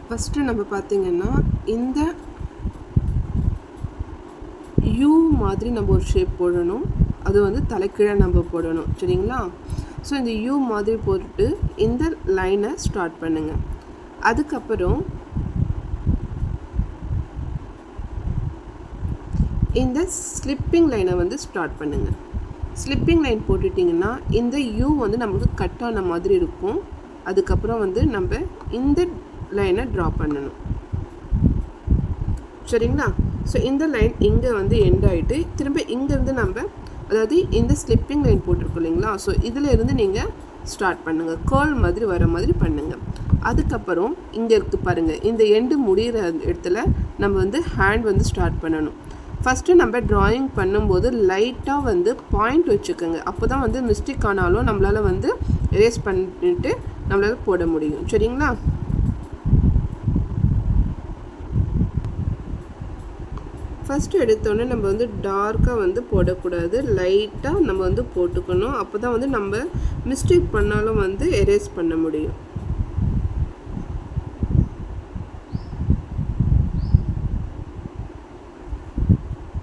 First நம்ம பார்த்திங்கன்னா இந்த யூ மாதிரி நம்ம ஒரு ஷேப் போடணும். அது வந்து தலைக்கீழே நம்ம போடணும், சரிங்களா? ஸோ இந்த யூ மாதிரி போட்டுட்டு இந்த லைனை ஸ்டார்ட் பண்ணுங்கள். அதுக்கப்புறம் இந்த ஸ்லிப்பிங் லைனை வந்து ஸ்டார்ட் பண்ணுங்கள். ஸ்லிப்பிங் லைன் போட்டுட்டிங்கன்னா இந்த யூ வந்து நமக்கு கட் ஆன மாதிரி இருக்கும். அதுக்கப்புறம் வந்து நம்ம இந்த லைனை ட்ரா பண்ணணும், சரிங்களா? ஸோ இந்த லைன் இங்கே வந்து எண்ட் ஆகிட்டு திரும்ப இங்கேருந்து நம்ம, அதாவது இந்த ஸ்லிப்பிங் லைன் போட்டிருக்கோம் இல்லைங்களா? ஸோ இதில் இருந்து நீங்கள் ஸ்டார்ட் பண்ணுங்கள், கேர்ள் மாதிரி வர மாதிரி பண்ணுங்கள். அதுக்கப்புறம் இங்கே இருக்குது பாருங்கள், இந்த எண்டு முடிகிற இடத்துல நம்ம வந்து ஹேண்ட் வந்து ஸ்டார்ட் பண்ணணும். ஃபஸ்ட்டு நம்ம ட்ராயிங் பண்ணும்போது லைட்டாக வந்து பாயிண்ட் வச்சுக்கோங்க. அப்போ தான் வந்து மிஸ்டேக் ஆனாலும் நம்மளால் வந்து எரேஸ் பண்ணிட்டு நம்மளால் போட முடியும், சரிங்களா? ஃபஸ்ட்டு எடுத்தோடனே நம்ம வந்து டார்க்காக வந்து போடக்கூடாது, லைட்டாக நம்ம வந்து போட்டுக்கணும். அப்போ தான் வந்து நம்ம மிஸ்டேக் பண்ணாலும் வந்து எரேஸ் பண்ண முடியும்.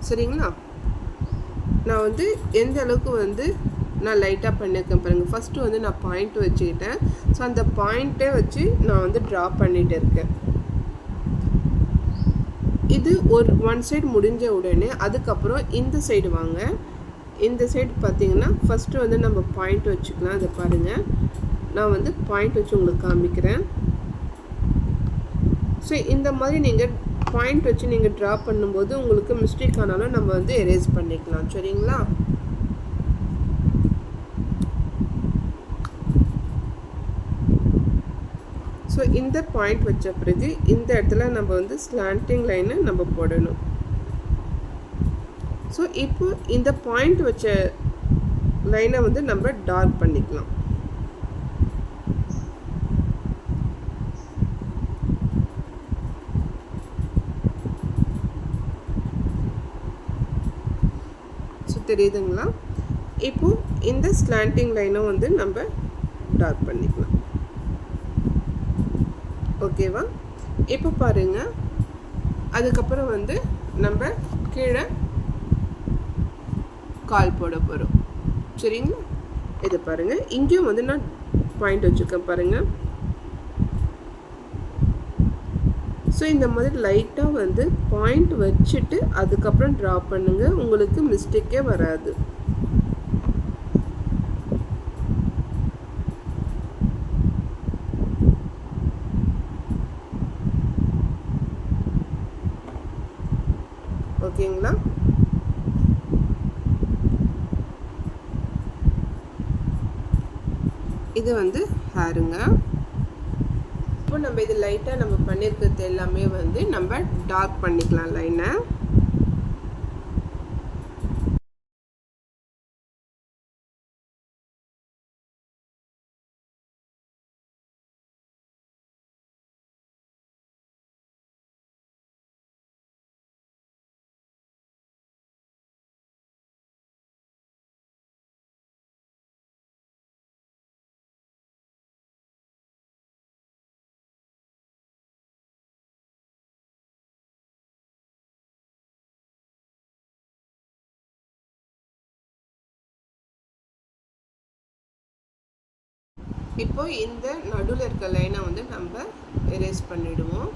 சரிங்களா? நான் வந்து எந்த அளவுக்கு வந்து நான் லைட்டாக பண்ணியிருக்கேன் பாருங்கள். ஃபஸ்ட்டு வந்து நான் பாயிண்ட் வச்சுக்கிட்டேன். ஸோ அந்த பாயிண்ட்டே வச்சு நான் வந்து ட்ரா பண்ணிகிட்டு இருக்கேன். இது ஒன் சைடு முடிஞ்ச உடனே அதுக்கப்புறம் இந்த சைடு வாங்க. இந்த சைடு பார்த்திங்கன்னா ஃபஸ்ட்டு வந்து நம்ம பாயிண்ட் வச்சுக்கலாம். அதை பாருங்கள், நான் வந்து பாயிண்ட் வச்சு உங்களுக்கு காமிக்கிறேன். ஸோ இந்த மாதிரி நீங்கள் பாயிண்ட் வச்சு நீங்கள் ட்ரா பண்ணும்போது உங்களுக்கு மிஸ்டேக் ஆனாலும் நம்ம வந்து எரேஸ் பண்ணிக்கலாம், சரிங்களா? ஸோ இந்த பாயிண்ட் வச்ச பிறகு இந்த இடத்துல நம்ம வந்து ஸ்லாண்டிங் லைனை நம்ம போடணும். ஸோ இப்போ இந்த பாயிண்ட் வச்ச லைனை வந்து நம்ம டார்க் பண்ணிக்கலாம். தெரியுதுங்களா? இப்போ இந்த ஸ்லாண்டிங் லைனை வந்து நம்ம டார்க் பண்ணிக்கலாம், ஓகேவா? இப்போ பாருங்க, அதுக்கப்புறம் வந்து நம்ம கீழே கால் போட போகிறோம், சரிங்களா? இதை பாருங்க, இங்கேயும் வந்து நான் பாயிண்ட் வச்சுருக்கேன் பாருங்க. ஸோ இந்த மாதிரி லைட்டாக வந்து பாயிண்ட் வச்சுட்டு அதுக்கப்புறம் ட்ரா பண்ணுங்கள், உங்களுக்கு மிஸ்டேக்கே வராது. ஓகேங்களா? இது வந்து ஹேருங்க. இப்போ நம்ம இது லைட்டாக நம்ம பண்ணியிருக்கிறது எல்லாமே வந்து நம்ம டார்க் பண்ணிக்கலாம் லைனை. இப்போ இந்த நடுவில் இருக்க லைனை வந்து நம்ம எரேஸ் பண்ணிவிடுவோம்.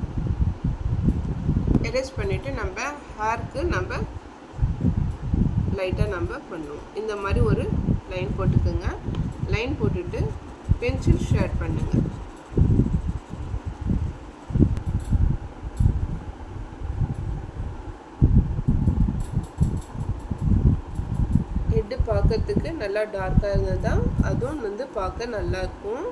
எரேஸ் பண்ணிவிட்டு நம்ம ஹேருக்கு நம்ம லைட்டாக நம்ம பண்ணுவோம். இந்த மாதிரி ஒரு லைன் போட்டுக்கோங்க. லைன் போட்டுட்டு பென்சில் ஷேட் பண்ணுங்கள். ஹெட்டு பார்க்கறதுக்கு நல்லா டார்க்காக இருந்தால் தான் அதுவும் வந்து பார்க்க நல்லாயிருக்கும்.